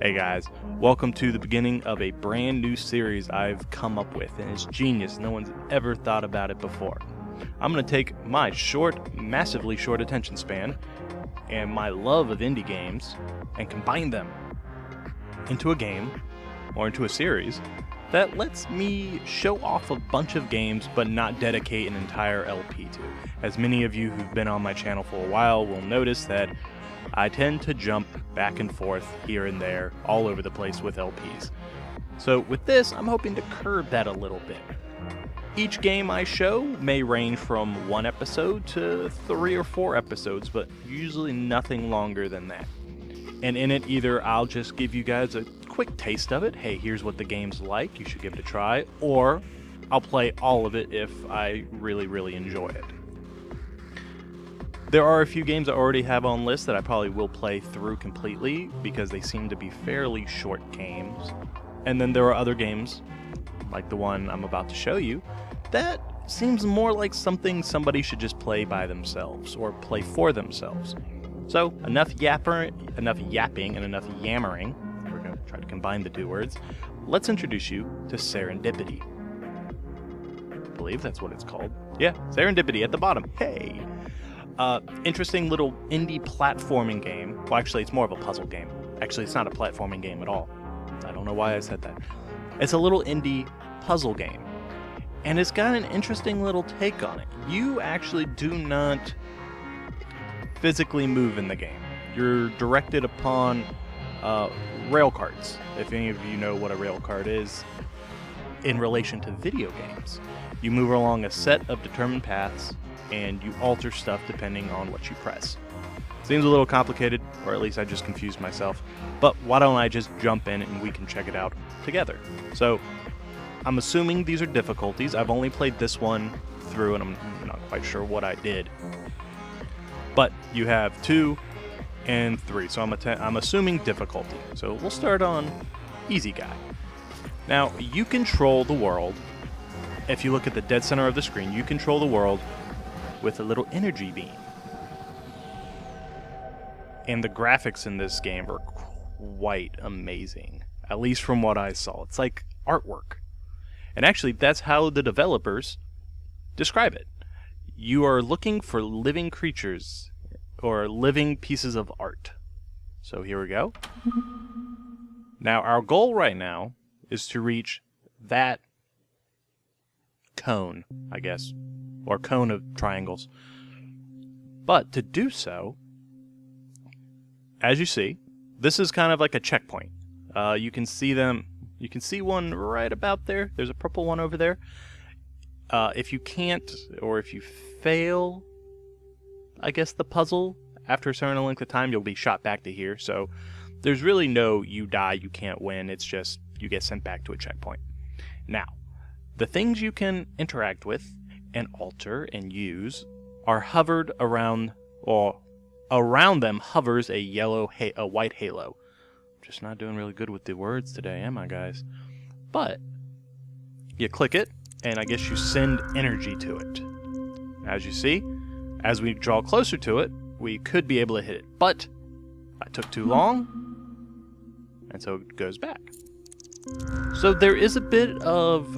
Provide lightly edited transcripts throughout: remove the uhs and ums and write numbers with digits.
Hey guys, welcome to the beginning of a brand new series I've come up with, and it's genius. No one's ever thought about it before. I'm going to take my massively short attention span and my love of indie games and combine them into a game or into a series that lets me show off a bunch of games but not dedicate an entire LP to. As many of you who've been on my channel for a while will notice that I tend to jump back and forth here and there all over the place with LPs. So with this, I'm hoping to curb that a little bit. Each game I show may range from 1 episode to 3 or 4 episodes, but usually nothing longer than that. And in it, either I'll just give you guys a quick taste of it, hey, here's what the game's like, you should give it a try, or I'll play all of it if I really enjoy it. There are a few games I already have on list that I probably will play through completely because they seem to be fairly short games. And then there are other games, like the one I'm about to show you, that seems more like something somebody should just play by themselves or play for themselves. So enough yapping and enough yammering. We're going to try to combine the two words. Let's introduce you to Serendipity. I believe that's what it's called. Yeah, Serendipity at the bottom. Hey! Interesting little indie platforming game. Well, actually, it's more of a puzzle game. Actually, it's not a platforming game at all. I don't know why I said that. It's a little indie puzzle game. And it's got an interesting little take on it. You actually do not physically move in the game. You're directed upon rail cards, if any of you know what a rail card is, in relation to video games. You move along a set of determined paths, and you alter stuff depending on what you press. Seems a little complicated, or at least I just confused myself, but why don't I just jump in and we can check it out together. So, I'm assuming these are difficulties. I've only played this one through, and I'm not quite sure what I did. But you have 2 and 3, so I'm assuming difficulty. So we'll start on easy guy. Now, you control the world. If you look at the dead center of the screen, you control the world with a little energy beam. And the graphics in this game are quite amazing, at least from what I saw. It's like artwork. And actually, that's how the developers describe it. You are looking for living creatures or living pieces of art. So here we go. Now, our goal right now is to reach that cone, I guess, or cone of triangles. But to do so, as you see, this is kind of like a checkpoint. You can see them. You can see one right about there. There's a purple one over there. If you can't, or if you fail, I guess, the puzzle, after a certain length of time, you'll be shot back to here. So there's really no you die, you can't win. It's just you get sent back to a checkpoint. Now, the things you can interact with and alter and use are hovered around, or around them hovers a white halo. Just not doing really good with the words today, am I, guys? But you click it, and I guess you send energy to it. As you see, as we draw closer to it, we could be able to hit it, but I took too long, and so it goes back. So there is a bit of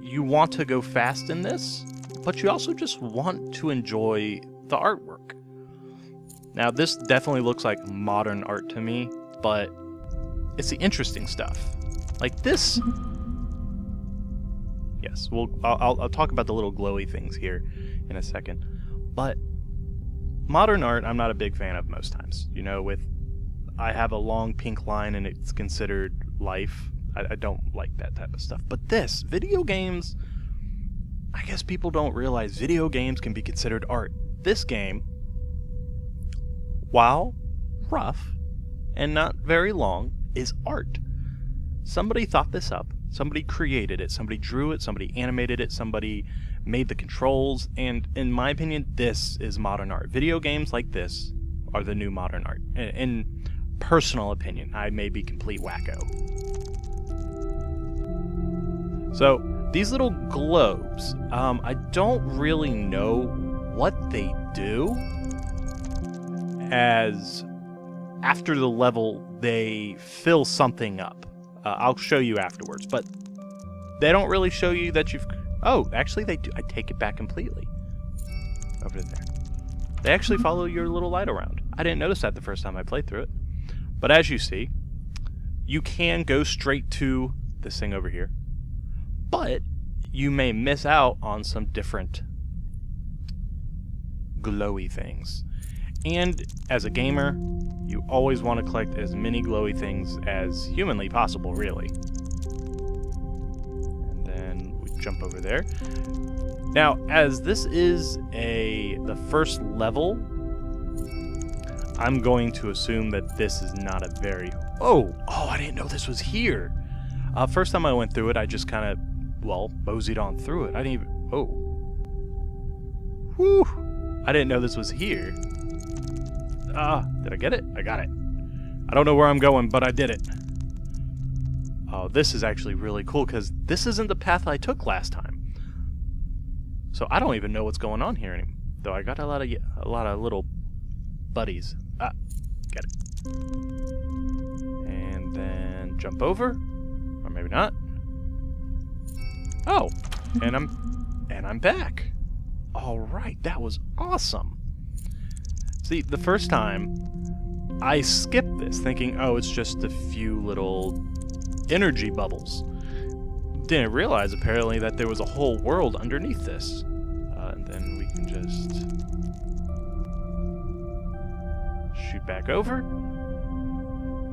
you want to go fast in this, but you also just want to enjoy the artwork. Now, this definitely looks like modern art to me, but it's the interesting stuff. Like this. Yes, I'll talk about the little glowy things here in a second. But modern art, I'm not a big fan of most times. You know, I have a long pink line and it's considered life. I don't like that type of stuff. But this, video games, I guess people don't realize video games can be considered art. This game, while rough and not very long, is art. Somebody thought this up. Somebody created it. Somebody drew it. Somebody animated it. Somebody made the controls. And in my opinion, this is modern art. Video games like this are the new modern art. In personal opinion, I may be complete wacko. So these little globes, I don't really know what they do as after the level, they fill something up. I'll show you afterwards, but they don't really show you that you've... Oh, actually they do. I take it back completely. Over there. They actually follow your little light around. I didn't notice that the first time I played through it. But as you see, you can go straight to this thing over here. But you may miss out on some different glowy things. And as a gamer, you always want to collect as many glowy things as humanly possible, really. And then we jump over there. Now, as this is the first level, I'm going to assume that this is not a very... Oh, I didn't know this was here. First time I went through it, I just kind of, well, moseyed on through it. I didn't even... Oh. Whew. I didn't know this was here. Did I get it? I got it. I don't know where I'm going, but I did it. Oh, this is actually really cool, because this isn't the path I took last time. So I don't even know what's going on here anymore. Though I got a lot of little buddies. Get it. And then jump over, or maybe not. Oh, and I'm back. All right, that was awesome. See, the first time I skipped this, thinking, oh, it's just a few little energy bubbles. Didn't realize apparently that there was a whole world underneath this. And then we can just shoot back over.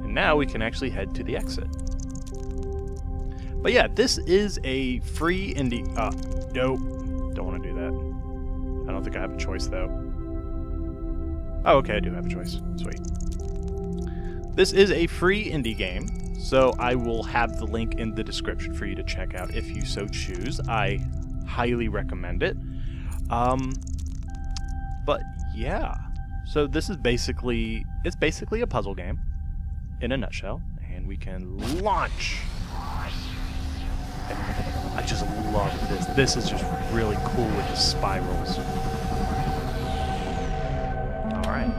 And now we can actually head to the exit. But yeah, this is a free indie... Nope. Don't want to do that. I don't think I have a choice, though. Oh, okay, I do have a choice. Sweet. This is a free indie game, so I will have the link in the description for you to check out if you so choose. I highly recommend it. But yeah, so this is basically, it's basically a puzzle game in a nutshell, and we can launch. And I just love this. This is just really cool with the spirals. All right,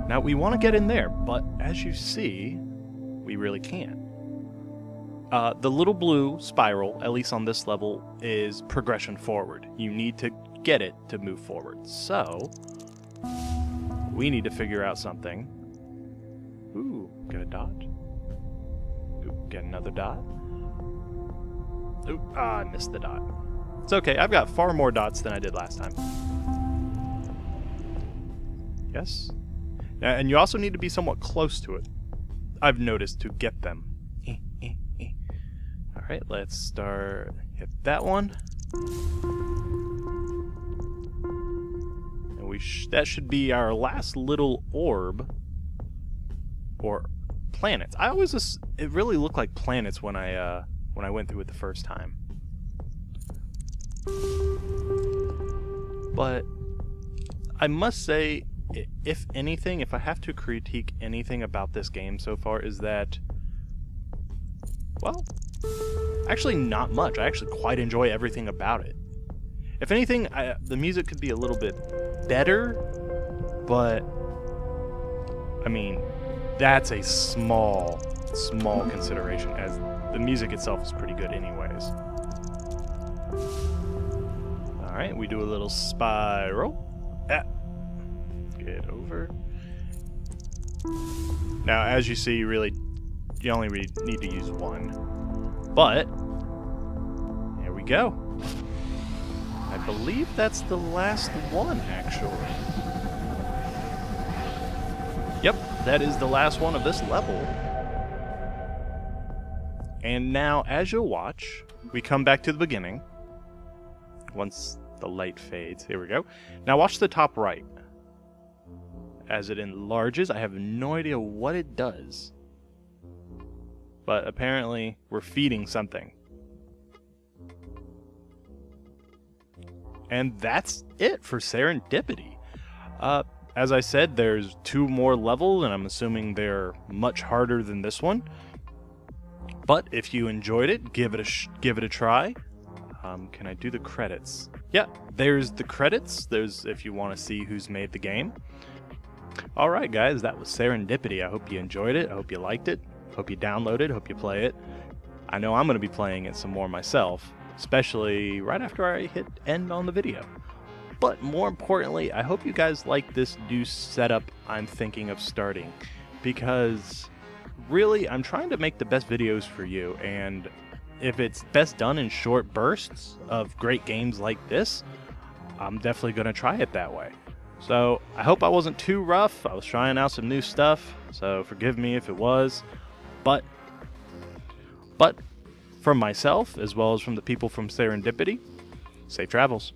now we want to get in there, but as you see, we really can't. The little blue spiral, at least on this level, is progression forward. You need to get it to move forward. So, we need to figure out something. Ooh, get a dot. Ooh, get another dot. Ooh, I missed the dot. It's okay, I've got far more dots than I did last time. Yes. And you also need to be somewhat close to it, I've noticed, to get them. Alright, let's start. Hit that one. And that should be our last little orb. Or planets. It really looked like planets when I went through it the first time. But I must say, if anything, if I have to critique anything about this game so far, is that, well, actually not much. I actually quite enjoy everything about it. If anything, the music could be a little bit better, but I mean, that's a small consideration, as the music itself is pretty good anyways. Alright, we do a little spiral. Get over. Now, as you see, you only really need to use one. But, here we go. I believe that's the last one, actually. Yep, that is the last one of this level. And now, as you'll watch, we come back to the beginning. Once the light fades. Here we go. Now watch the top right. As it enlarges, I have no idea what it does. But apparently, we're feeding something. And that's it for Serendipity. As I said, there's 2 more levels, and I'm assuming they're much harder than this one. But if you enjoyed it, give it a try. Can I do the credits? Yeah, there's the credits. There's if you want to see who's made the game. Alright guys, that was Serendipity. I hope you enjoyed it. I hope you liked it. Hope you download it. Hope you play it. I know I'm going to be playing it some more myself, especially right after I hit end on the video. But more importantly, I hope you guys like this new setup I'm thinking of starting, because really I'm trying to make the best videos for you, and if it's best done in short bursts of great games like this, I'm definitely going to try it that way. So I hope I wasn't too rough. I was trying out some new stuff, so forgive me if it was. But from myself, as well as from the people from Serendipity, safe travels.